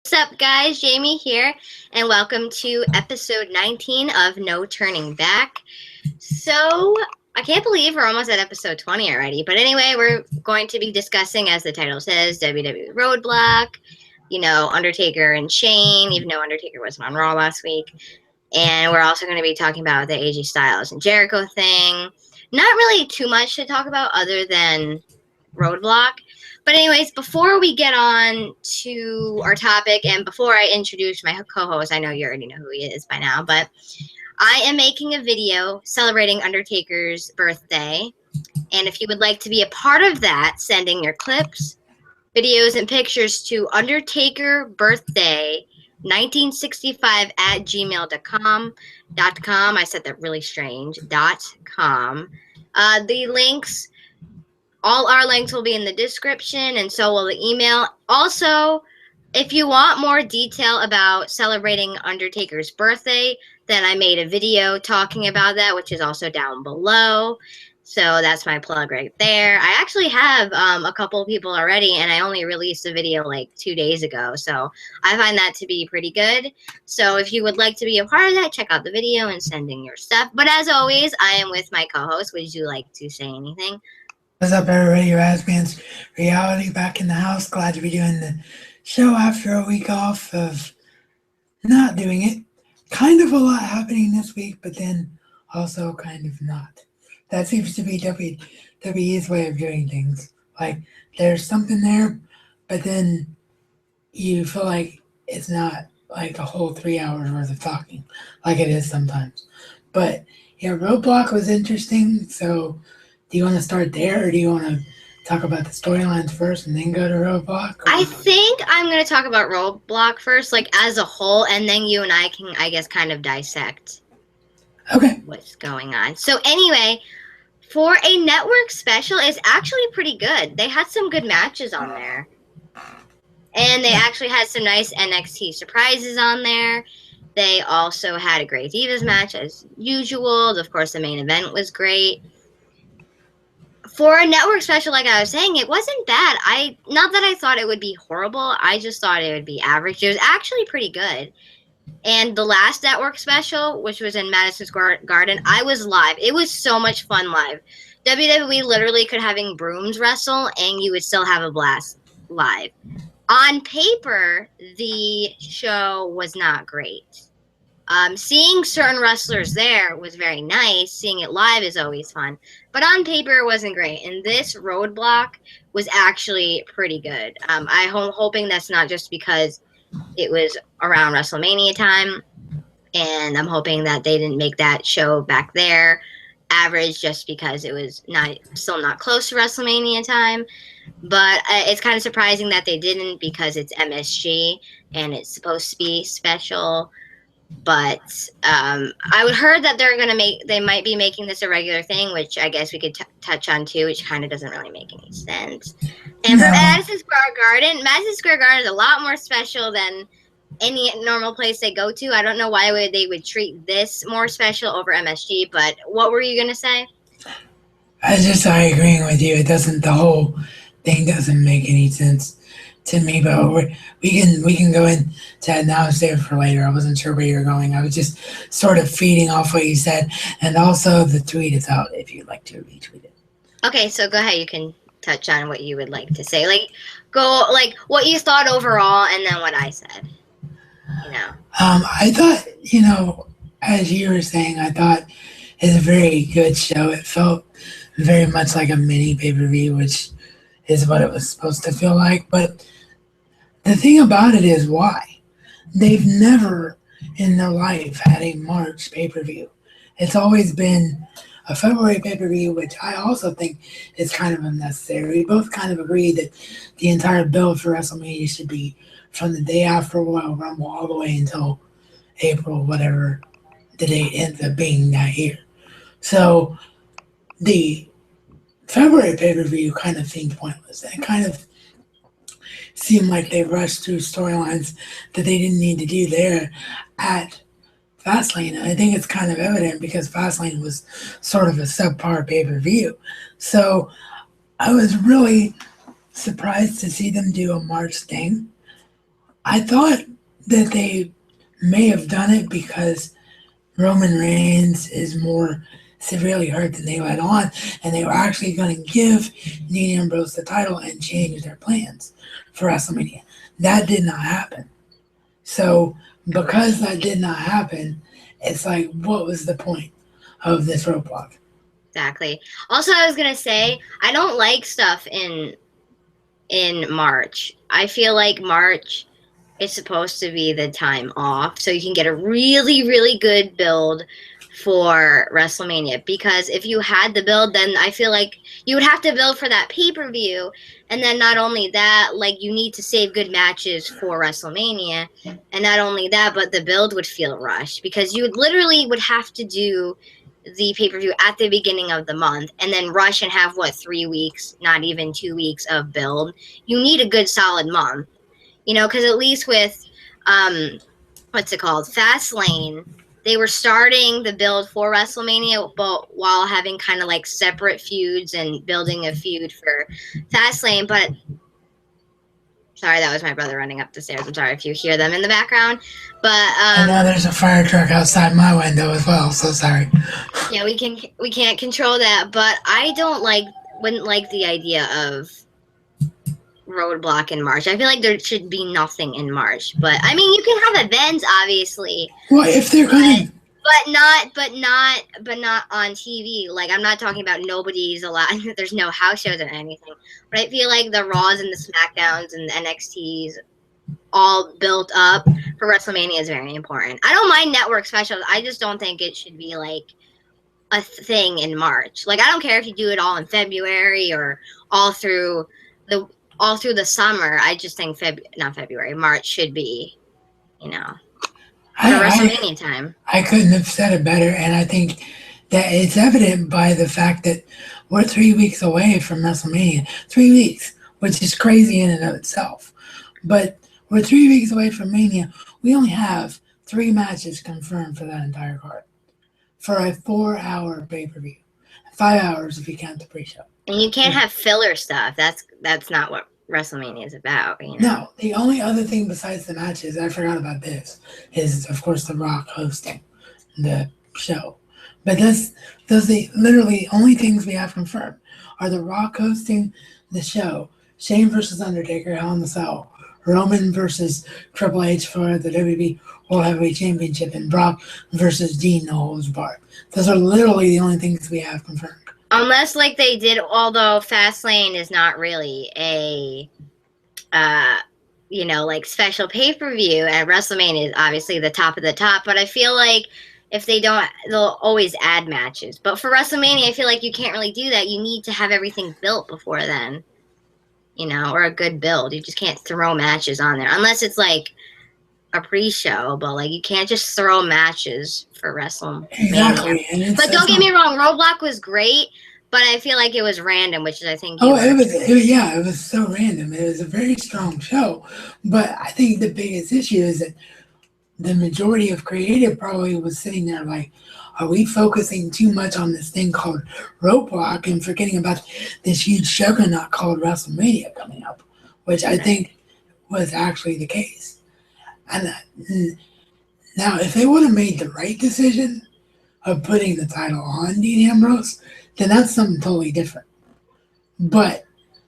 What's up, guys? Jamie here, and welcome to episode 19 of No Turning Back. So, I can't believe we're almost at episode 20 already, but anyway, we're going to be discussing, as the title says, WWE Roadblock, Undertaker and Shane, even though Undertaker wasn't on Raw last week. And we're also going to be talking about the AJ Styles and Jericho thing. Not really too much to talk about other than Roadblock. But anyways, before we get on to our topic and before I introduce my co-host, I know you already know who he is by now, but I am making a video celebrating Undertaker's birthday. And if you would like to be a part of that, send in your clips, videos, and pictures to undertakerbirthday1965 at gmail.com. I said that really strange. .com. The links, all our links will be in the description, and so will the email. Also, if you want more detail about celebrating Undertaker's birthday, then I made a video talking about that, which is also down below. So that's my plug right there. I actually have a couple people already, and I only released a video like 2 days ago. So I find that to be pretty good. So if you would like to be a part of that, check out the video and send in your stuff. But as always, I am with my co-host. Would you like to say anything? What's up, everybody? Razman's Reality back in the house. Glad to be doing the show after a week off of not doing it. Kind of a lot happening this week, but then also kind of not. That seems to be WWE's way of doing things. Like, there's something there, but then you feel like it's not like a whole 3 hours worth of talking, like it is sometimes. But yeah, Roadblock was interesting, so do you want to start there, or do you want to talk about the storylines first and then go to Roadblock? I think I'm going to talk about Roadblock first, like as a whole, and then you and I can, I guess, kind of dissect what's going on. So anyway, for a network special, it's actually pretty good. They had some good matches on there. And they actually had some nice NXT surprises on there. They also had a great Divas match, as usual. Of course, the main event was great. For a network special, like I was saying, it wasn't bad. Not that I thought it would be horrible. I just thought it would be average. It was actually pretty good. And the last network special, which was in Madison Square Garden, I was live. It was so much fun live. WWE literally could having brooms wrestle, and you would still have a blast live. On paper, the show was not great. Seeing certain wrestlers there was very nice. Seeing it live is always fun. But on paper, it wasn't great. And this Roadblock was actually pretty good. I'm hoping that's not just because it was around WrestleMania time. And I'm hoping that they didn't make that show back there average just because it was still not close to WrestleMania time. But it's kind of surprising that they didn't, because it's MSG and it's supposed to be special. But I would heard that they might be making this a regular thing, which I guess we could touch on too, which kind of doesn't really make any sense. And for Madison Square Garden is a lot more special than any normal place they go to. I don't know why they would treat this more special over MSG, but what were you gonna say? I agreeing with you. The whole thing doesn't make any sense to me, but we can go into that now and save it for later. I wasn't sure where you were going. I was just sort of feeding off what you said, and also the tweet is out if you'd like to retweet it. Okay, so go ahead. You can touch on what you would like to say. Like what you thought overall, and then what I said. I thought, as you were saying, I thought it's a very good show. It felt very much like a mini pay-per-view, which is what it was supposed to feel like. But the thing about it is, why? They've never in their life had a March pay-per-view. It's always been a February pay-per-view, which I also think is kind of unnecessary. We both kind of agree that the entire build for WrestleMania should be from the day after Royal Rumble all the way until April, whatever the date ends up being that year. So the February pay-per-view kind of seemed pointless. It kind of seemed like they rushed through storylines that they didn't need to do there at Fastlane. And I think it's kind of evident because Fastlane was sort of a subpar pay-per-view. So I was really surprised to see them do a March thing. I thought that they may have done it because Roman Reigns is more severely hurt than they let on, and they were actually going to give Dean Ambrose the title and change their plans for WrestleMania. That did not happen. So, because that did not happen, it's like, what was the point of this roadblock? Exactly. Also, I was gonna say I don't like stuff in March. I feel like March is supposed to be the time off so you can get a really, really good build for WrestleMania. Because if you had the build, then I feel like you would have to build for that pay-per-view. And then not only that, like you need to save good matches for WrestleMania. And not only that, but the build would feel rushed because you literally would have to do the pay-per-view at the beginning of the month and then rush and have 3 weeks, not even 2 weeks of build. You need a good solid month, because at least with what's it called, Fastlane, they were starting the build for WrestleMania, but while having kind of like separate feuds and building a feud for Fastlane. But sorry, that was my brother running up the stairs. I'm sorry if you hear them in the background. But I know there's a fire truck outside my window as well, so sorry. Yeah, we can't control that, but I wouldn't like the idea of Roadblock in March. I feel like there should be nothing in March. But I mean, you can have events, obviously. Well, if they're gonna, but not on TV. Like I'm not talking about nobody's allowed. There's no house shows or anything. But I feel like the Raws and the SmackDowns and the NXTs all built up for WrestleMania is very important. I don't mind network specials. I just don't think it should be like a thing in March. Like I don't care if you do it all in February or all through the summer. I just think not February, March should be, WrestleMania time. I couldn't have said it better, and I think that it's evident by the fact that we're 3 weeks away from WrestleMania. 3 weeks, which is crazy in and of itself. But we're 3 weeks away from Mania. We only have 3 matches confirmed for that entire card. For a 4-hour pay-per-view. 5 hours if you count the pre-show. And you can't have filler stuff. That's not what WrestleMania is about. No, the only other thing besides the matches, I forgot about this, is of course The Rock hosting the show. But those the literally only things we have confirmed are The Rock hosting the show, Shane versus Undertaker, Hell in a Cell, Roman versus Triple H for the WWE World Heavyweight Championship, and Brock versus Dean No Holds Barred. Those are literally the only things we have confirmed. Unless like they did, although Fastlane is not really a, like special pay-per-view, and WrestleMania is obviously the top of the top, but I feel like if they don't, they'll always add matches. But for WrestleMania, I feel like you can't really do that. You need to have everything built before then, or a good build. You just can't throw matches on there. Unless it's like a pre-show, but like you can't just throw matches for WrestleMania. Exactly. But don't get me wrong, Roadblock was great, but I feel like it was random, which is I think. It was so random. It was a very strong show, but I think the biggest issue is that the majority of creative probably was sitting there like, are we focusing too much on this thing called Roadblock and forgetting about this huge juggernaut called WrestleMania coming up, which I think was actually the case. And now, if they would have made the right decision of putting the title on Dean Ambrose, then that's something totally different. But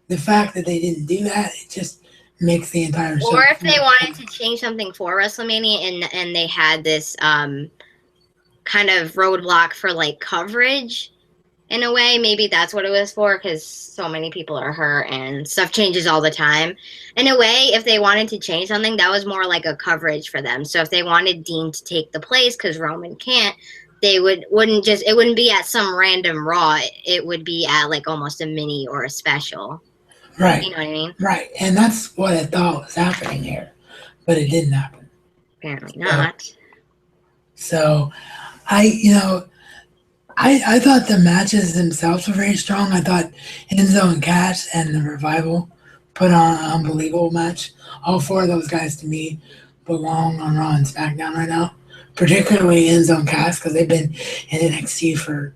the fact that they didn't do that, it just makes the entire show. Or if they wanted to change something for WrestleMania and they had this kind of roadblock for like coverage in a way, maybe that's what it was for, because so many people are hurt and stuff changes all the time. In a way, if they wanted to change something, that was more like a coverage for them. So if they wanted Dean to take the place because Roman can't, they wouldn't be at some random Raw. It would be at like almost a mini or a special. Right. You know what I mean? Right. And that's what I thought was happening here. But it didn't happen. Apparently not. So I thought the matches themselves were very strong. I thought Enzo and Cass and the Revival put on an unbelievable match. All 4 of those guys, to me, belong on Raw and SmackDown right now. Particularly Enzo and Cass, because they've been in NXT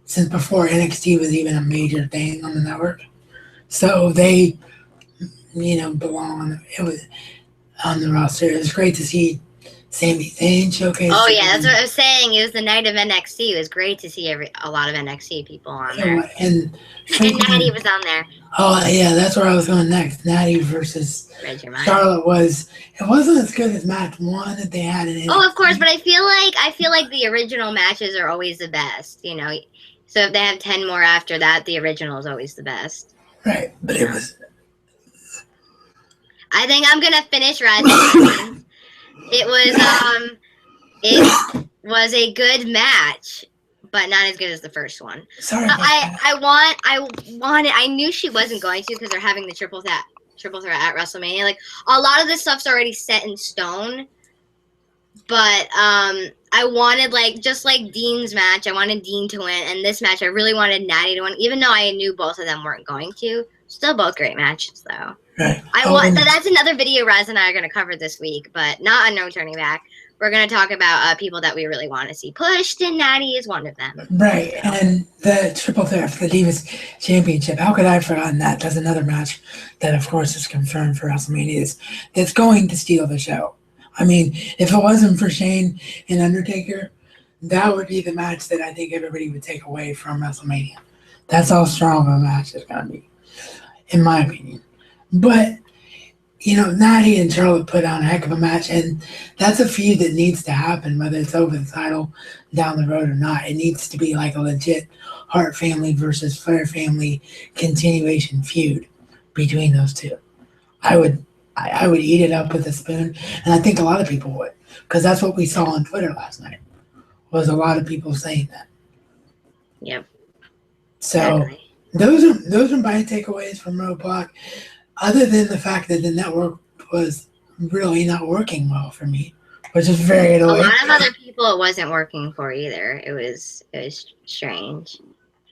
since before NXT was even a major thing on the network. So they, belong. It was on the roster. It was great to see Sami Zayn showcase. Oh yeah, that's what I was saying. It was the night of NXT. It was great to see a lot of NXT people on there. And Natty was on there. Oh yeah, that's where I was going next. Natty versus Charlotte it wasn't as good as match 1 that they had in it. Oh, of course, but I feel like the original matches are always the best, you know. So if they have 10 more after that, the original is always the best. Right, but it was. I think I'm gonna finish Rising. It was a good match, but not as good as the first one. Sorry. I knew she wasn't going to because they're having the triple threat at WrestleMania. Like a lot of this stuff's already set in stone. But I wanted just like Dean's match, I wanted Dean to win, and this match I really wanted Natty to win, even though I knew both of them weren't going to. Still both great matches though. Right. That's another video Raz and I are gonna cover this week, but not on No Turning Back. We're going to talk about people that we really want to see pushed, and Natty is one of them. Right, and the triple threat for the Divas Championship. How could I have forgotten that? That's another match that, of course, is confirmed for WrestleMania. That's going to steal the show. I mean, if it wasn't for Shane and Undertaker, that would be the match that I think everybody would take away from WrestleMania. That's how strong of a match it's going to be, in my opinion. But Natty and Charlotte put on a heck of a match, and that's a feud that needs to happen, whether it's over the title down the road or not. It needs to be like a legit Hart family versus Flair family continuation feud between those two. I would eat it up with a spoon, and I think a lot of people would, because that's what we saw on Twitter last night, was a lot of people saying that. Yep. So exactly. those are my takeaways from Roadblock. Other than the fact that the network was really not working well for me, which is very annoying. A lot of other people it wasn't working for either. It was strange.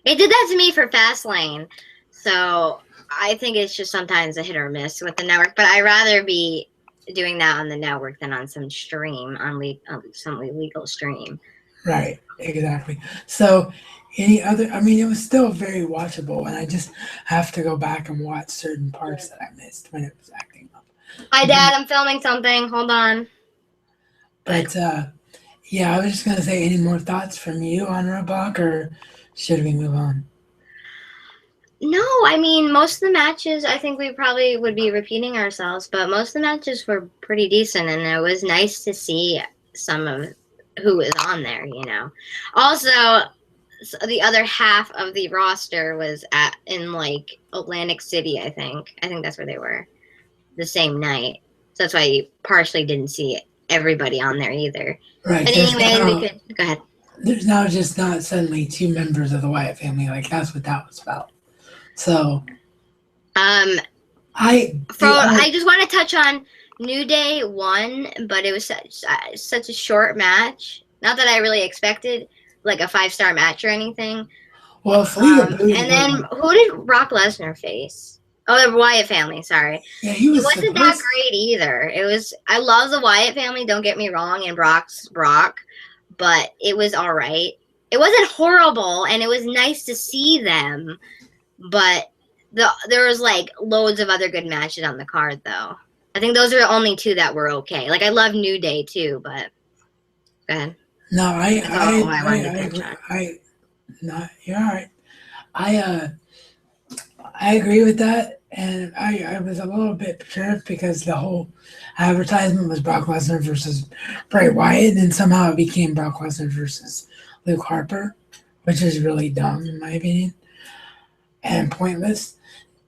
It did that to me for Fastlane. So I think it's just sometimes a hit or miss with the network. But I'd rather be doing that on the network than on some stream, on some illegal stream. Right, exactly. So it was still very watchable, and I just have to go back and watch certain parts that I missed when it was acting up. Hi, Dad, I'm filming something. Hold on. But, yeah, I was just going to say, any more thoughts from you on Roadblock, or should we move on? No, I mean, most of the matches, I think we probably would be repeating ourselves, but most of the matches were pretty decent, and it was nice to see some of who was on there, Also, the other half of the roster was in Atlantic City, I think. I think that's where they were the same night. So that's why you partially didn't see everybody on there either. Right. But anyway, go ahead. There's now just not suddenly 2 members of the Wyatt family. That's what that was about. So, I just want to touch on New Day won, but it was such a short match. Not that I really expected a 5-star match or anything. Well, and then who did Brock Lesnar face? Oh, the Wyatt family. Sorry. Yeah, it wasn't that great either. I love the Wyatt family. Don't get me wrong, and Brock's Brock, but it was all right. It wasn't horrible, and it was nice to see them. But there was loads of other good matches on the card, though. I think those are the only 2 that were okay. I love New Day too, but go ahead. No, you're all right. I agree with that, and I was a little bit perturbed because the whole advertisement was Brock Lesnar versus Bray Wyatt, and somehow it became Brock Lesnar versus Luke Harper, which is really dumb in my opinion and pointless.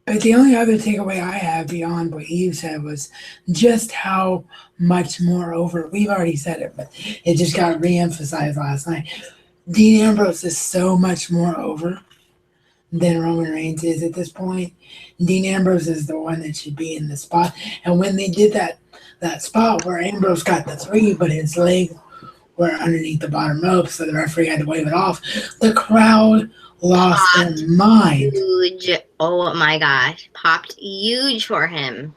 But the only other takeaway I have beyond what you said was just how much more over. We've already said it, but it just got re-emphasized last night. Dean Ambrose is so much more over than Roman Reigns is at this point. Dean Ambrose is the one that should be in the spot. And when they did that spot where Ambrose got the 3, but his legs were underneath the bottom rope, so the referee had to wave it off, the crowd lost their mind. Huge. Oh my gosh. Popped huge for him.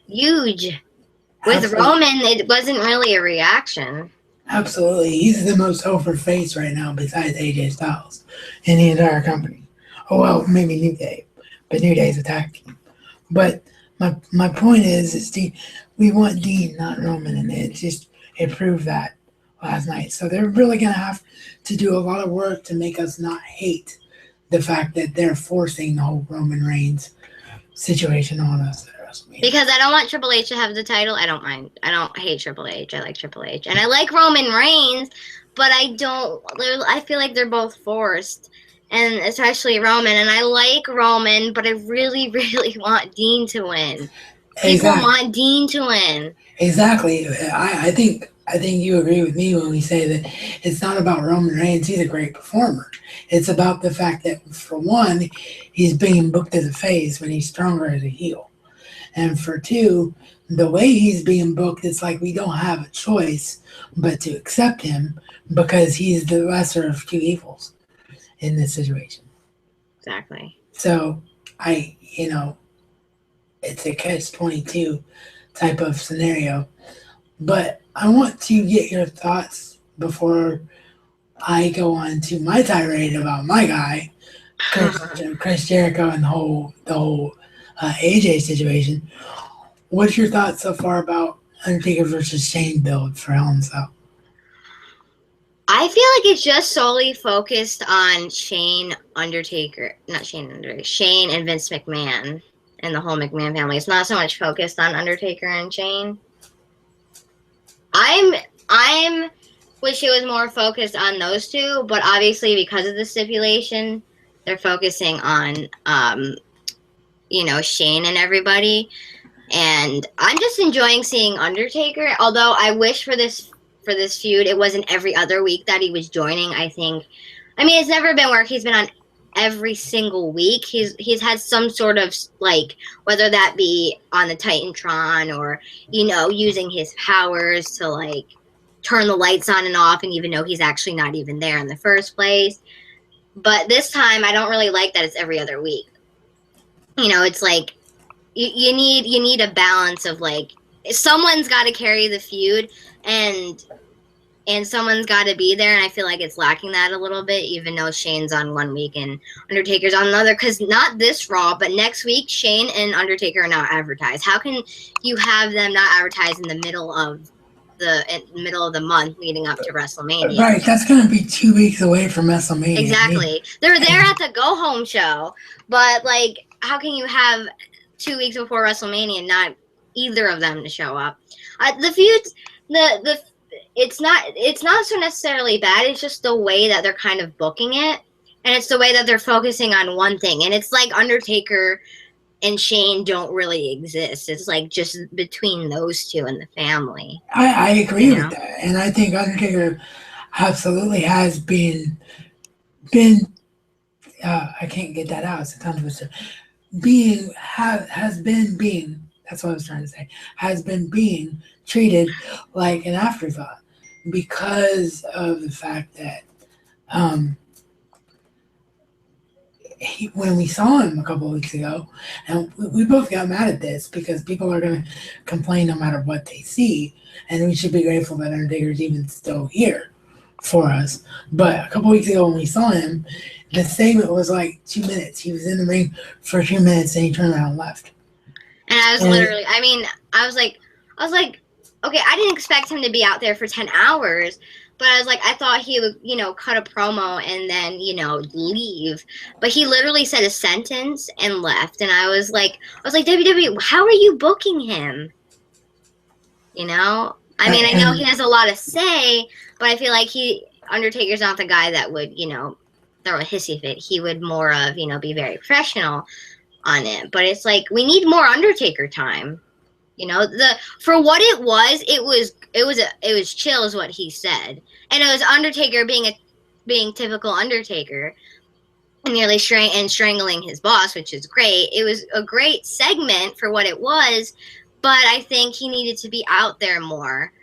Huge. With Roman, it wasn't really a reaction. Absolutely. He's the most over face right now besides AJ Styles in the entire company. Oh, well, maybe New Day, but New Day's a tag team. But my point is we want Dean, not Roman, and it proved that last night. So they're really gonna have to do a lot of work to make us not hate the fact that they're forcing the whole Roman Reigns situation on us at WrestleMania. Because I don't want Triple H to have the title. I don't mind. I don't hate Triple H. I like Triple H, and I like Roman Reigns, but I feel like they're both forced. And especially Roman, and I like Roman, but I really, really want Dean to win. People want Dean to win. Exactly. I think you agree with me when we say that it's not about Roman Reigns. He's a great performer. It's about the fact that, for one, he's being booked as a face when he's stronger as a heel. And for two, the way he's being booked, it's like we don't have a choice but to accept him because he's the lesser of two evils in this situation. Exactly. So it's a catch-22 type of scenario. But I want to get your thoughts before I go on to my tirade about my guy, Chris Jericho, and the whole AJ situation. What's your thoughts so far about Undertaker versus Shane build for Hell in a Cell? I feel like it's just solely focused on Shane and Vince McMahon and the whole McMahon family. It's not so much focused on Undertaker and Shane. I'm wish it was more focused on those two, but obviously because of the stipulation, they're focusing on Shane and everybody. And I'm just enjoying seeing Undertaker, although I wish for this feud it wasn't every other week that he was joining. It's never been where he's been on every single week. He's had some sort of, like, whether that be on the Titantron or using his powers to, like, turn the lights on and off, and even though he's actually not even there in the first place. But this time I don't really like that it's every other week. It's like you need a balance of, like, someone's got to carry the feud and someone's got to be there, and I feel like it's lacking that a little bit, even though Shane's on one week and Undertaker's on another, because not this Raw, but next week, Shane and Undertaker are not advertised. How can you have them not advertised in the middle of the month leading up to WrestleMania? Right, that's going to be 2 weeks away from WrestleMania. Exactly. They're there at the go-home show, but, like, how can you have 2 weeks before WrestleMania and not either of them to show up? The feuds, it's not so necessarily bad. It's just the way that they're kind of booking it, and it's the way that they're focusing on one thing. And it's like Undertaker and Shane don't really exist. It's like just between those two and the family. I agree with that, and I think Undertaker absolutely has been. I can't get that out. It's a tongue twister. Has been being. That's what I was trying to say. Has been being treated like an afterthought because of the fact that when we saw him a couple of weeks ago, and we both got mad at this because people are going to complain no matter what they see, and we should be grateful that Undertaker's even still here for us. But a couple of weeks ago when we saw him, the segment was like 2 minutes. He was in the ring for 2 minutes and he turned around and left. And I was literally, I was like, okay, I didn't expect him to be out there for 10 hours, but I was like, I thought he would, cut a promo and then, leave. But he literally said a sentence and left. And I was like, WWE, how are you booking him? I know he has a lot to say, but I feel like Undertaker's not the guy that would, throw a hissy fit. He would more of, be very professional on it. But it's like, we need more Undertaker time. For what it was chill is what he said. And it was Undertaker being typical Undertaker, nearly strangling his boss, which is great. It was a great segment for what it was, but I think he needed to be out there more.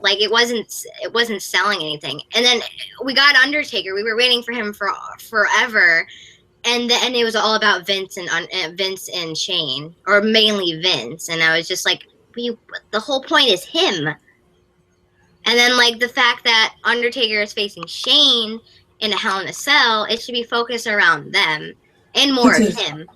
Like, it wasn't selling anything. And then we got Undertaker. We were waiting for him for forever. And it was all about Vince and Shane, or mainly Vince. And I was just like, the whole point is him. And then, like, the fact that Undertaker is facing Shane in a Hell in a Cell, it should be focused around them and more of him.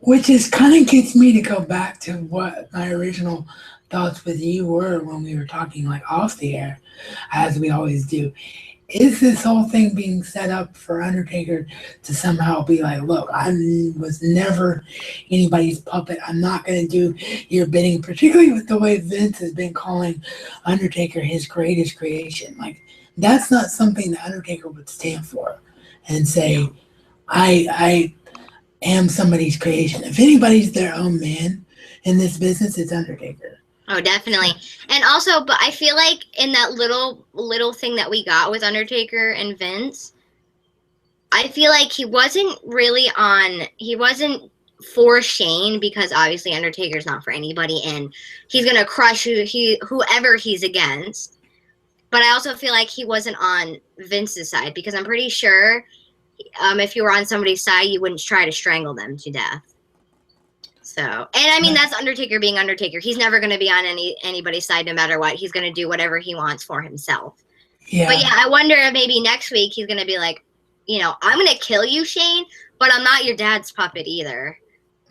Which is kind of gets me to go back to what my original thoughts with you were when we were talking like off the air, as we always do. Is this whole thing being set up for Undertaker to somehow be like, look, I was never anybody's puppet. I'm not going to do your bidding, particularly with the way Vince has been calling Undertaker his greatest creation. Like, that's not something that Undertaker would stand for and say, I am somebody's creation. If anybody's their own man in this business, it's Undertaker. Oh, definitely. And also, but I feel like in that little thing that we got with Undertaker and Vince, I feel like he wasn't for Shane, because obviously Undertaker's not for anybody and he's going to crush whoever he's against. But I also feel like he wasn't on Vince's side, because I'm pretty sure if you were on somebody's side, you wouldn't try to strangle them to death. So, and I mean, that's Undertaker being Undertaker. He's never going to be on anybody's side no matter what. He's going to do whatever he wants for himself. Yeah. But yeah, I wonder if maybe next week he's going to be like, I'm going to kill you, Shane, but I'm not your dad's puppet either.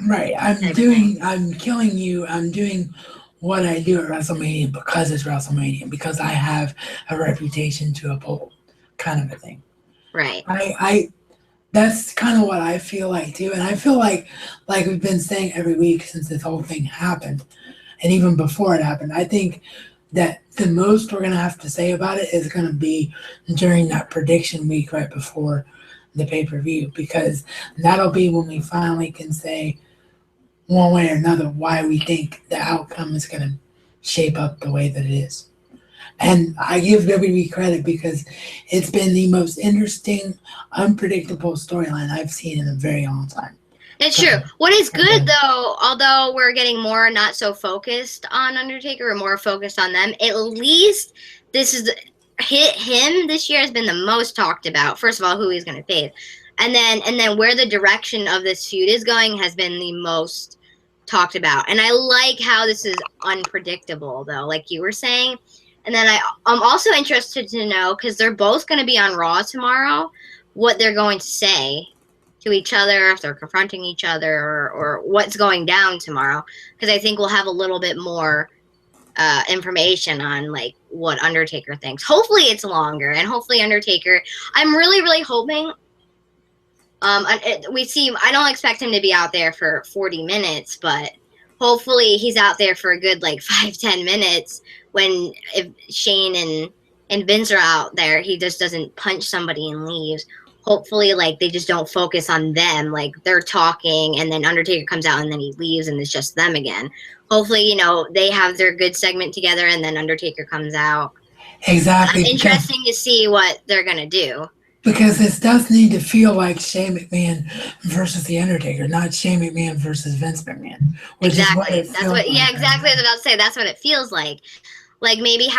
Right. I'm killing you. I'm doing what I do at WrestleMania because it's WrestleMania, because I have a reputation to uphold, kind of a thing. Right. That's kind of what I feel like too. And I feel like we've been saying every week since this whole thing happened, and even before it happened, I think that the most we're going to have to say about it is going to be during that prediction week right before the pay-per-view, because that'll be when we finally can say one way or another why we think the outcome is going to shape up the way that it is. And I give WWE credit because it's been the most interesting, unpredictable storyline I've seen in a very long time. It's true. What is good, though, although we're getting more not so focused on Undertaker or more focused on them, at least him this year has been the most talked about. First of all, who he's going to face. And then where the direction of this feud is going has been the most talked about. And I like how this is unpredictable, though, like you were saying. And then I'm also interested to know, because they're both going to be on Raw tomorrow, what they're going to say to each other, if they're confronting each other, or what's going down tomorrow. Because I think we'll have a little bit more information on like what Undertaker thinks. Hopefully it's longer, and hopefully Undertaker, I'm really, really hoping. I don't expect him to be out there for 40 minutes, but hopefully he's out there for a good like 5-10 minutes. If Shane and Vince are out there, he just doesn't punch somebody and leaves. Hopefully, like, they just don't focus on them. Like, they're talking, and then Undertaker comes out, and then he leaves, and it's just them again. Hopefully, they have their good segment together, and then Undertaker comes out. Exactly. It's interesting to see what they're going to do. Because this does need to feel like Shane McMahon versus The Undertaker, not Shane McMahon versus Vince McMahon. Exactly. Exactly. I was about to say, that's what it feels like. Like, maybe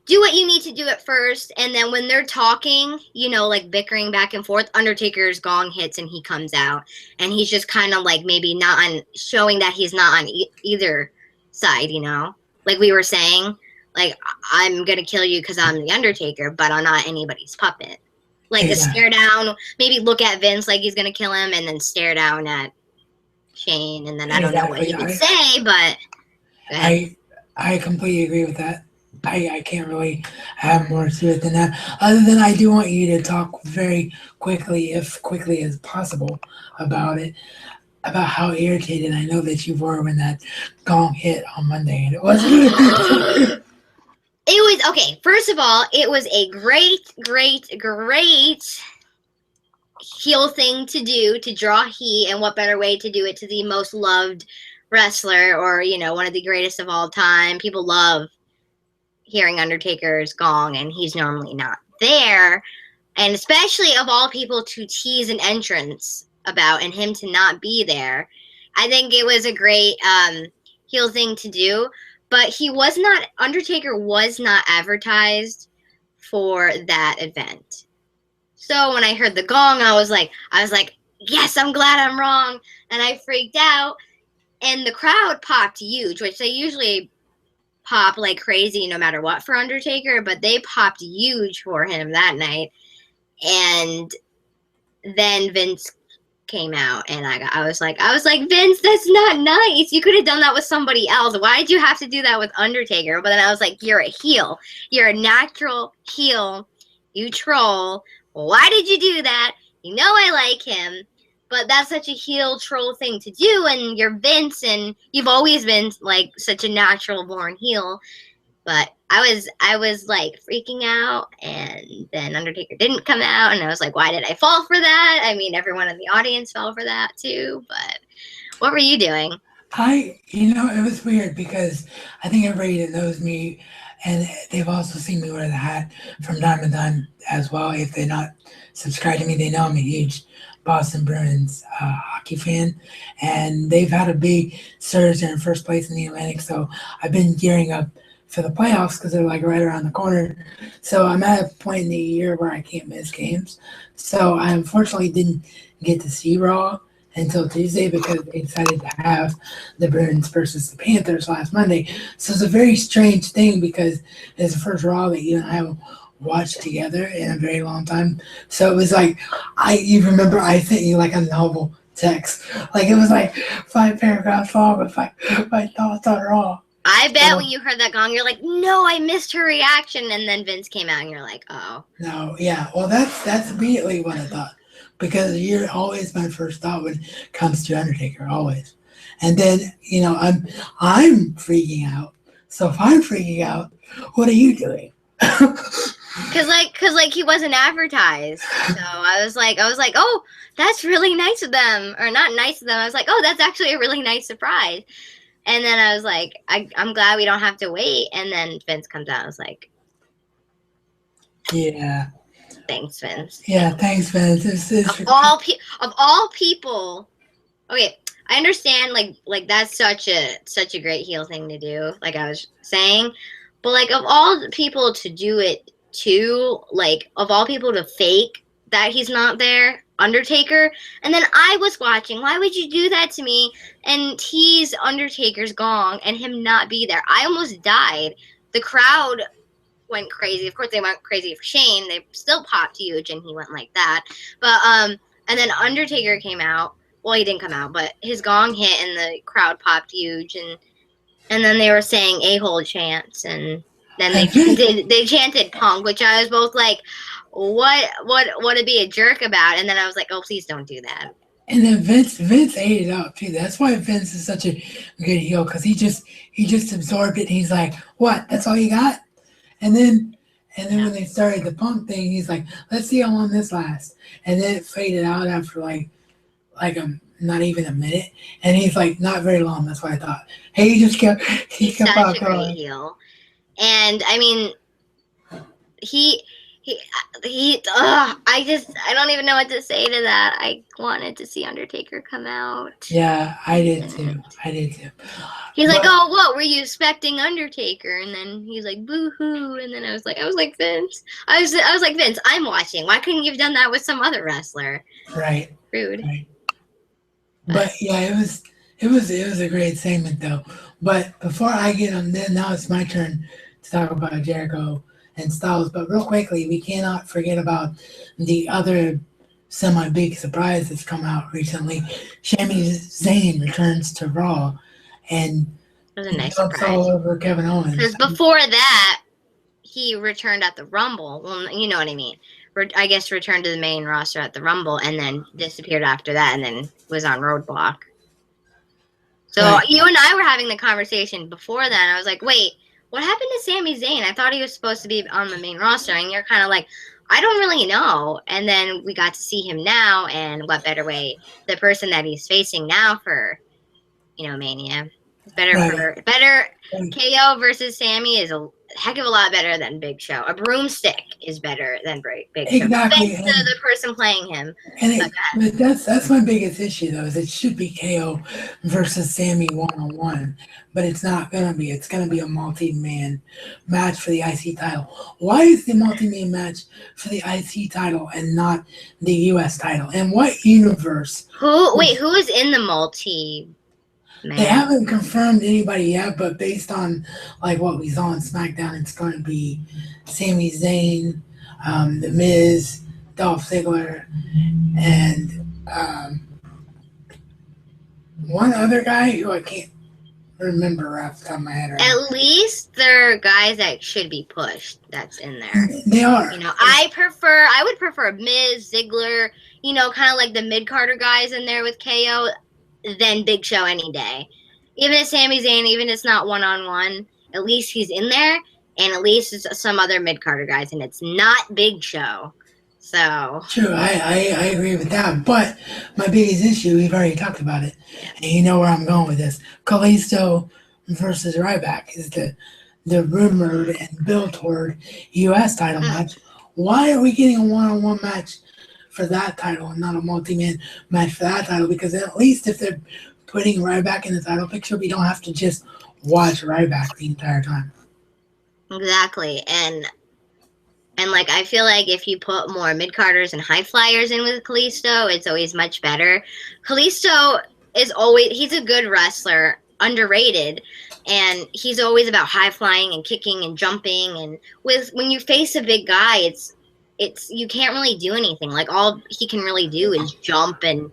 do what you need to do at first, and then when they're talking, like bickering back and forth, Undertaker's gong hits and he comes out, and he's just kind of like maybe not on, showing that he's not on either side, like we were saying, like, I'm gonna kill you because I'm the Undertaker, but I'm not anybody's puppet. Like, the stare down, maybe look at Vince like he's gonna kill him, and then stare down at Shane, and then I don't know what he would say, but go ahead. I completely agree with that. I can't really have more to it than that. Other than I do want you to talk very quickly, if quickly as possible, about it, about how irritated I know that you were when that gong hit on Monday. And it was okay. First of all, it was a great heel thing to do, to draw heat, and what better way to do it to the most loved wrestler, or one of the greatest of all time. People love hearing Undertaker's gong, and he's normally not there, and especially of all people to tease an entrance about and him to not be there. I think it was a great heel thing to do, but Undertaker was not advertised for that event. So when I heard the gong, I was like, yes, I'm glad I'm wrong, and I freaked out, and the crowd popped huge, which they usually pop like crazy no matter what for Undertaker, but they popped huge for him that night. And then Vince came out, and I was like, Vince, that's not nice. You could have done that with somebody else. Why did you have to do that with Undertaker? But then I was like, you're a heel. You're a natural heel. You troll. Why did you do that? You know I like him, but that's such a heel troll thing to do, and you're Vince, and you've always been like such a natural born heel. But I was like freaking out, and then Undertaker didn't come out, and I was like, why did I fall for that? I mean, everyone in the audience fell for that too. But what were you doing? It was weird because I think everybody that knows me, and they've also seen me wear the hat from time to time as well. If they're not subscribed to me, they know I'm a huge Boston Bruins hockey fan, and they've had a big surge in first place in the Atlantic. So I've been gearing up for the playoffs because they're like right around the corner. So I'm at a point in the year where I can't miss games. So I unfortunately didn't get to see Raw until Tuesday because they decided to have the Bruins versus the Panthers last Monday. So it's a very strange thing because it's the first Raw that you and I have watched together in a very long time. So it was like, you remember I sent you like a novel text. Like it was like 5 paragraphs long with my thoughts on Raw. I bet when you heard that gong, you're like, no, I missed her reaction. And then Vince came out and you're like, oh. No, yeah. Well, that's immediately what I thought. Because you're always my first thought when it comes to Undertaker, always. And then, I'm freaking out. So if I'm freaking out, what are you doing? Cause he wasn't advertised. So I was like, oh, that's really nice of them. Or not nice of them. I was like, oh, that's actually a really nice surprise. And then I was like, I'm glad we don't have to wait. And then Vince comes out. I was like, yeah. Thanks, Vince. Yeah, thanks, Vince. Of all people, okay, I understand. Like that's such a great heel thing to do. Like I was saying, but like of all the people to do it to, like of all people to fake that he's not there, Undertaker. And then I was watching. Why would you do that to me and tease Undertaker's gong and him not be there? I almost died. The crowd went crazy. Of course, they went crazy for Shane. They still popped huge, and he went like that. But and then Undertaker came out. Well, he didn't come out, but his gong hit, and the crowd popped huge. And then they were saying a-hole chants, and then they chanted Punk, which I was both like, what to be a jerk about? And then I was like, oh, please don't do that. And then Vince ate it up too. That's why Vince is such a good heel, because he just absorbed it. And he's like, what? That's all you got? And then when they started the Punk thing, he's like, let's see how long this lasts. And then it faded out after like not even a minute. And he's like, not very long. That's what I thought. Hey, he kept such a great heel. And I mean, I don't even know what to say to that. I wanted to see Undertaker come out. Yeah, I did too. He's like, oh, what were you expecting, Undertaker? And then he's like, boo-hoo. And then I was like, Vince. I was like, Vince, I'm watching. Why couldn't you have done that with some other wrestler? Right. Rude. Right. But yeah, it was a great segment though. But before I get on, then now it's my turn to talk about Jericho and Styles. But real quickly, we cannot forget about the other semi-big surprise that's come out recently. Sami Zayn returns to Raw, and it was a nice surprise all over Kevin Owens. Because before that, he returned at the Rumble. Well, you know what I mean. I guess returned to the main roster at the Rumble, and then disappeared after that, and then was on Roadblock. So right. You and I were having the conversation before then. I was like, wait, what happened to Sami Zayn? I thought he was supposed to be on the main roster, and you're kind of like, I don't really know. And then we got to see him now, and what better way? The person that he's facing now for, Mania. Better KO versus Sami is a heck of a lot better than Big Show. A broomstick is better than Big Show. Exactly. Thanks to the person playing him. And that's my biggest issue though, is it should be KO versus Sami 1-on-1, but it's not gonna be. It's gonna be a multi-man match for the IC title. Why is the multi-man match for the IC title and not the US title? And what universe? Who is in the multi? Man. They haven't confirmed anybody yet, but based on like what we saw on SmackDown, it's going to be Sami Zayn, The Miz, Dolph Ziggler, and one other guy who I can't remember off the top of my head right now. At least they're guys that should be pushed. That's in there. They are. You know, I would prefer Miz, Ziggler, you know, kind of like the mid-Carter guys in there with KO than Big Show any day. Even if Sami Zayn, even if it's not one-on-one, at least he's in there, and at least it's some other mid-Carter guys, and it's not Big Show. So true, I agree with that. But my biggest issue, we've already talked about it, and you know where I'm going with this. Kalisto versus Ryback is the rumored and built toward U.S. title match. Why are we getting a one-on-one match for that title and not a multi-man match for that title? Because at least if they're putting Ryback in the title picture, we don't have to just watch Ryback the entire time. Exactly, and like I feel like if you put more mid-Carters and high flyers in with Kalisto, it's always much better. Kalisto he's a good wrestler, underrated, and he's always about high flying and kicking and jumping, and when you face a big guy, it's you can't really do anything. Like all he can really do is jump, and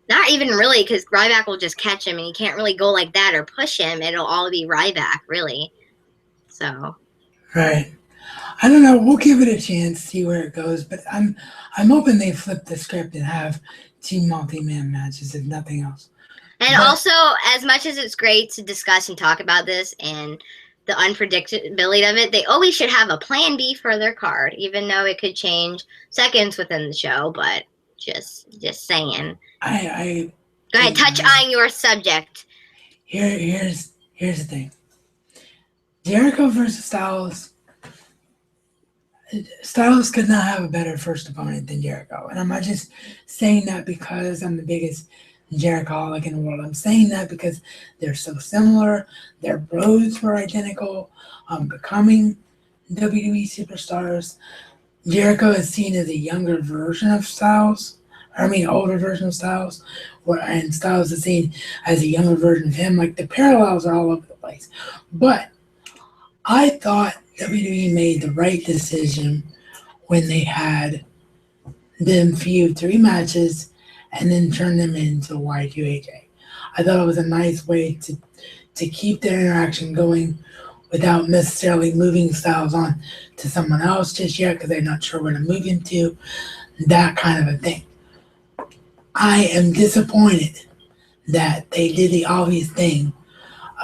not even really, because Ryback will just catch him and he can't really go like that or push him. It'll all be Ryback, really. So right. I don't know. We'll give it a chance, see where it goes. But I'm hoping they flip the script and have 2 multi-man matches, if nothing else. And also, as much as it's great to discuss and talk about this and the unpredictability of it, they always should have a plan B for their card, even though it could change seconds within the show. But just saying. Go ahead, touch on your subject. Here's the thing. Jericho versus Styles. Styles could not have a better first opponent than Jericho. And I'm not just saying that because I'm the biggest Jerichoholic in the world. I'm saying that because they're so similar. Their roads were identical. Becoming WWE superstars. Jericho is seen as a younger version of Styles. Older version of Styles. And Styles is seen as a younger version of him. Like, the parallels are all over the place. But I thought WWE made the right decision when they had them feud 3 matches and then turn them into Y2AJ. I thought it was a nice way to keep their interaction going without necessarily moving Styles on to someone else just yet because they're not sure where to move him to, that kind of a thing. I am disappointed that they did the obvious thing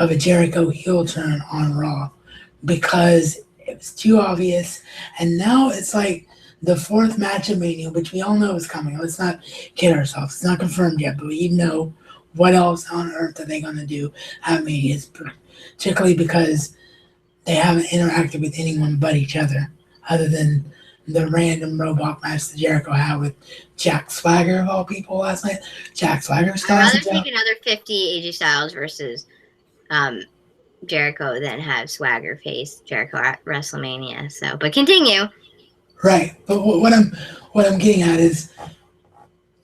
of a Jericho heel turn on Raw because it was too obvious, and now it's like the 4th match of Mania, which we all know is coming. Let's not kid ourselves. It's not confirmed yet, but we know what else on earth are they going to do at Mania, particularly because they haven't interacted with anyone but each other than the random Roadblock match that Jericho had with Jack Swagger, of all people, last night. Jack Swagger Styles. I'd rather take another 50 AJ Styles versus Jericho than have Swagger face Jericho at WrestleMania. So, but continue. Right, but what I'm getting at is,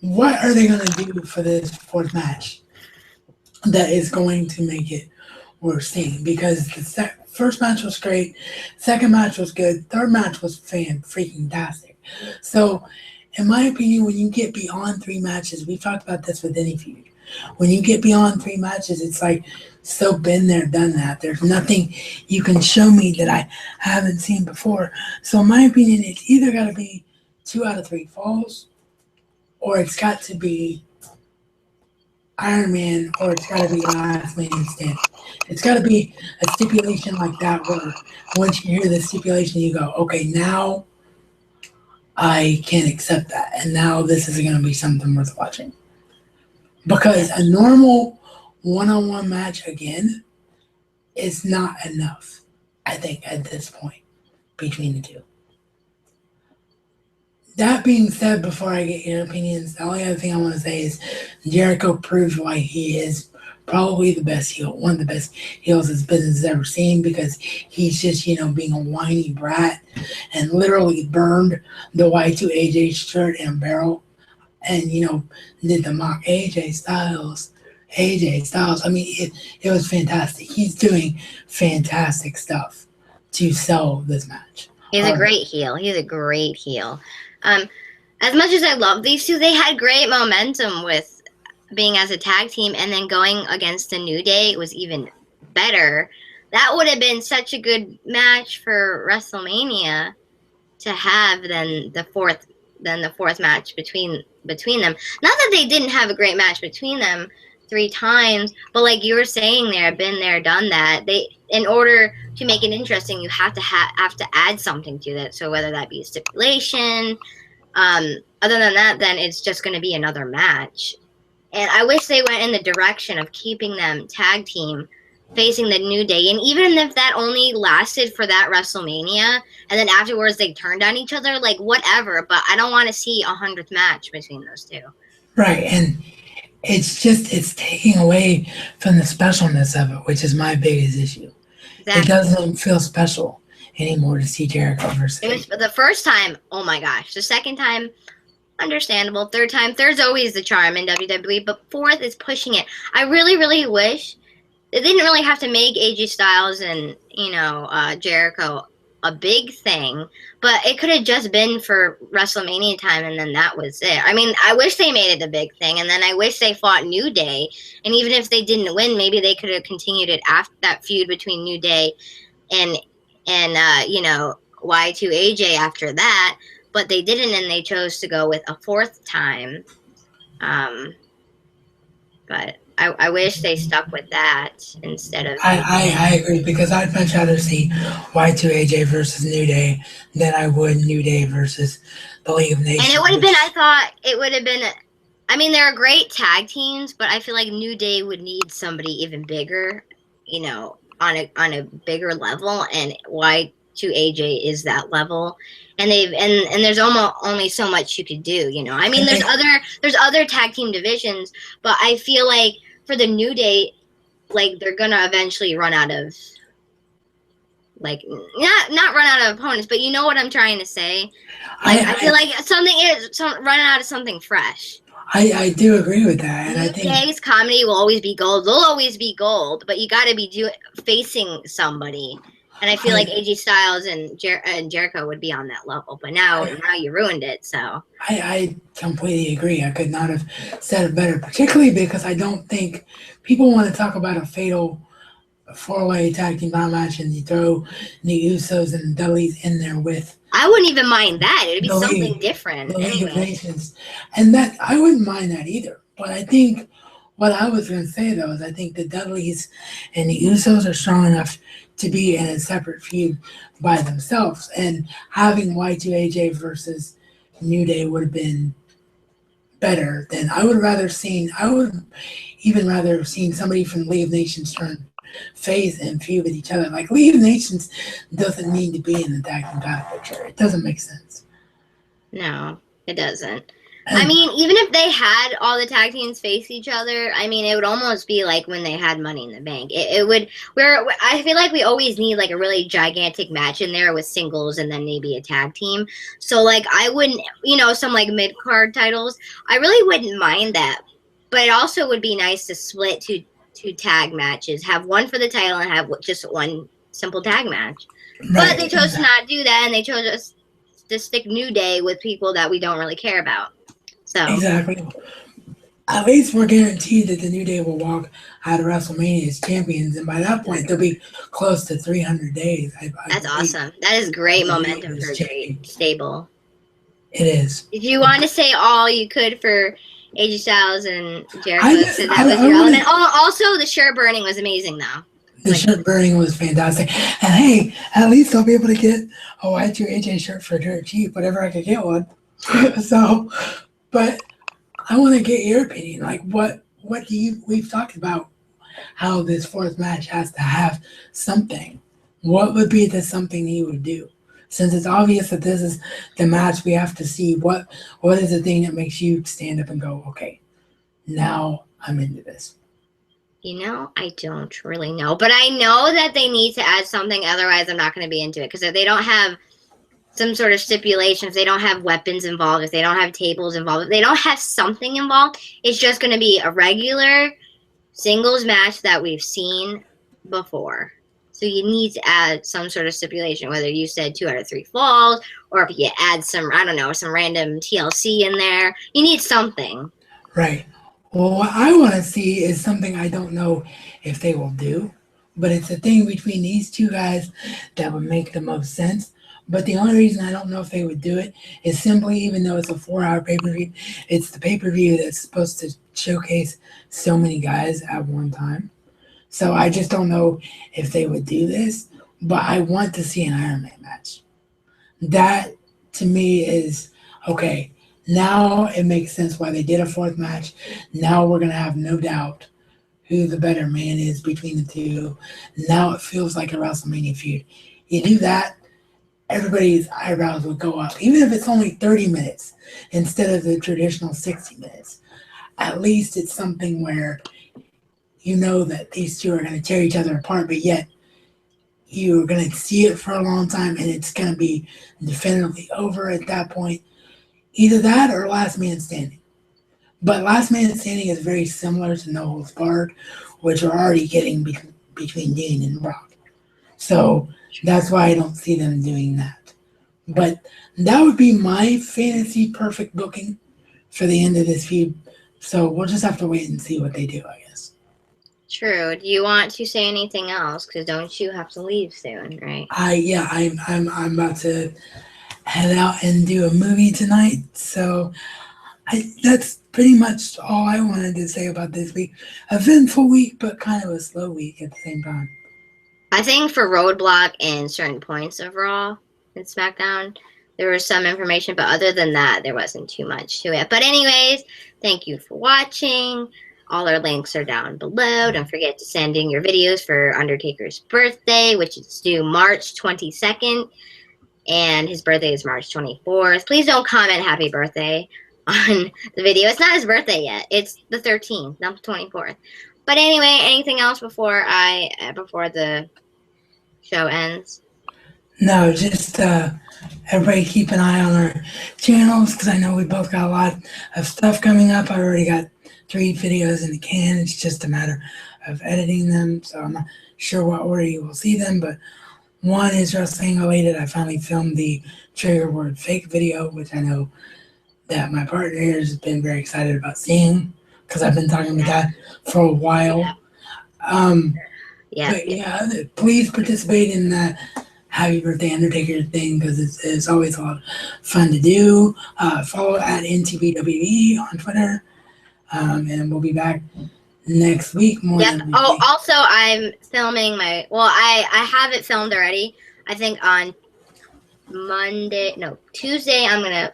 what are they going to do for this 4th match that is going to make it worth seeing? Because the first match was great, 2nd match was good, 3rd match was freaking-tastic. So, in my opinion, when you get beyond 3 matches, we've talked about this with any feud. When you get beyond 3 matches, it's like, so been there, done that. There's nothing you can show me that I haven't seen before. So in my opinion, it's either got to be 2 out of 3 falls, or it's got to be Iron Man, or it's got to be Last Man Standing. It's got to be a stipulation like that where once you hear the stipulation, you go, okay, now I can accept that. And now this is going to be something worth watching. Because a normal one-on-one match, again, is not enough, I think, at this point, between the 2. That being said, before I get your opinions, the only other thing I want to say is Jericho proved why he is probably the best heel, one of the best heels this business has ever seen, because he's just, being a whiny brat and literally burned the Y2AJ shirt and barrel and, did the mock AJ Styles. I mean, it was fantastic. He's doing fantastic stuff to sell this match. He's a great heel. As much as I love these 2, they had great momentum with being as a tag team and then going against the New Day was even better. That would have been such a good match for WrestleMania to have than the fourth match between them. Not that they didn't have a great match between them 3 times, but like you were saying, there, been there, done that. They, in order to make it interesting, you have to add something to that. So whether that be a stipulation, other than that, then it's just going to be another match. And I wish they went in the direction of keeping them tag team facing the New Day. And even if that only lasted for that WrestleMania, and then afterwards they turned on each other, like, whatever. But I don't want to see a 100th match between those two. Right, and it's taking away from the specialness of it, which is my biggest issue. Exactly. It doesn't feel special anymore to see Jericho versus. It was the first time, oh my gosh. The second time, understandable. Third's always the charm in WWE, but fourth is pushing it. I really, really wish they didn't really have to make AJ Styles and, Jericho a big thing, but it could have just been for WrestleMania time, and then that was it. I mean, I wish they made it a big thing, and then I wish they fought New Day, and even if they didn't win, maybe they could have continued it after that feud between New Day and Y2AJ after that, but they didn't, and they chose to go with a fourth time. But I wish they stuck with that instead of. I agree, because I'd much rather see Y2AJ versus New Day than I would New Day versus the League of Nations. And it would have been, I thought it would have been. I mean, they're great tag teams, but I feel like New Day would need somebody even bigger, on a bigger level, and Y2AJ is that level. And there's almost only so much you could do, I mean, there's other tag team divisions, but I feel like for the New Day, like, they're gonna eventually run out of, like, not run out of opponents, but you know what I'm trying to say. Like, I feel like running out of something fresh. I do agree with that, and I think Day's comedy will always be gold. They'll always be gold, but you got to be facing somebody. And I feel like AJ Styles and Jericho would be on that level, but now you ruined it. So I completely agree. I could not have said it better, particularly because I don't think people want to talk about a fatal 4-way tag team title match and you throw the Usos and the Dudleys in there with. I wouldn't even mind that. It'd be something different. Anyway. And that I wouldn't mind that either. But I think what I was going to say, though, is I think the Dudleys and the Usos are strong enough to be in a separate feud by themselves. And having Y2AJ versus New Day would have been better than I would even rather have seen somebody from League of Nations turn face and feud with each other. Like, League of Nations doesn't need to be in the tag team title picture. It doesn't make sense. No, it doesn't. I mean, even if they had all the tag teams face each other, I mean, it would almost be like when they had Money in the Bank. It would. I feel like we always need like a really gigantic match in there with singles and then maybe a tag team. So like, I wouldn't, some like mid card titles. I really wouldn't mind that, but it also would be nice to split two tag matches, have one for the title and have just one simple tag match. Right. But they chose to not do that, and they chose to stick New Day with people that we don't really care about. So exactly. At least we're guaranteed that the New Day will walk out of WrestleMania as champions, and by that point, they'll be close to 300 days. That's awesome. That is great momentum for a great stable. It is. If you want to say all you could for AJ Styles and Jericho, so that was your element. Also, the shirt burning was amazing, though. The shirt burning was fantastic. And hey, at least I'll be able to get a Y2AJ shirt for dirt cheap, whenever I could get one. So, but I want to get your opinion. Like, what do you, we've talked about how this fourth match has to have something. What would be the something you would do? Since it's obvious that this is the match, we have to see what is the thing that makes you stand up and go, okay, now I'm into this. I don't really know. But I know that they need to add something, otherwise I'm not going to be into it. Because if they don't have some sort of stipulation, if they don't have weapons involved, if they don't have tables involved, if they don't have something involved, it's just going to be a regular singles match that we've seen before. So you need to add some sort of stipulation, whether you said 2 out of 3 falls, or if you add some, I don't know, some random TLC in there. You need something. Right. Well, what I want to see is something I don't know if they will do, but it's a thing between these two guys that would make the most sense. But the only reason I don't know if they would do it is simply, even though it's a 4-hour pay per view, it's the pay per view that's supposed to showcase so many guys at one time. So I just don't know if they would do this, but I want to see an Iron Man match. That to me is okay. Now it makes sense why they did a fourth match. Now we're gonna have no doubt who the better man is between the two. Now it feels like a WrestleMania feud. You do that, everybody's eyebrows would go up, even if it's only 30 minutes instead of the traditional 60 minutes. At least it's something where you know that these two are going to tear each other apart, but yet you're going to see it for a long time and it's going to be definitively over at that point. Either that or Last Man Standing. But Last Man Standing is very similar to No Holds Barred, which we're already getting between Dean and Brock. So that's why I don't see them doing that. But that would be my fantasy perfect booking for the end of this feud. So we'll just have to wait and see what they do, I guess. True. Do you want to say anything else? Because don't you have to leave soon, right? I'm about to head out and do a movie tonight. So that's pretty much all I wanted to say about this week. Eventful week, but kind of a slow week at the same time. I think for Roadblock and certain points of Raw and SmackDown, there was some information, but other than that, there wasn't too much to it. But anyways, thank you for watching. All our links are down below. Don't forget to send in your videos for Undertaker's birthday, which is due March 22nd. And his birthday is March 24th. Please don't comment happy birthday on the video. It's not his birthday yet. It's the 13th, not the 24th. But anyway, anything else before the show ends? No, just everybody keep an eye on our channels because I know we both got a lot of stuff coming up. I already got 3 videos in the can. It's just a matter of editing them. So I'm not sure what order you will see them, but one is wrestling related. I finally filmed the trigger word fake video, which I know that my partner here has been very excited about seeing because I've been talking about that for a while. But yeah, please participate in that Happy Birthday Undertaker thing because it's always a lot of fun to do. Follow at NTBWE on Twitter. And we'll be back next week. Also, I'm filming I have it filmed already. I think on Tuesday, I'm going to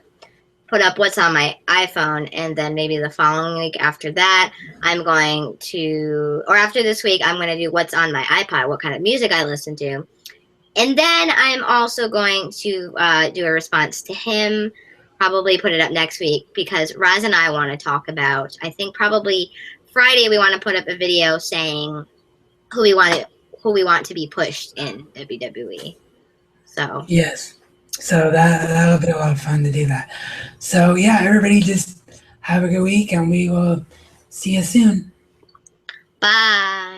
put up what's on my iPhone, and then maybe the following week after that, after this week, I'm going to do what's on my iPod, what kind of music I listen to. And then I'm also going to do a response to him, probably put it up next week, because Raz and I want to talk about, I think probably Friday, we want to put up a video saying who we want to be pushed in WWE. So yes. So that'll be a lot of fun to do that. So yeah, everybody just have a good week and we will see you soon. Bye.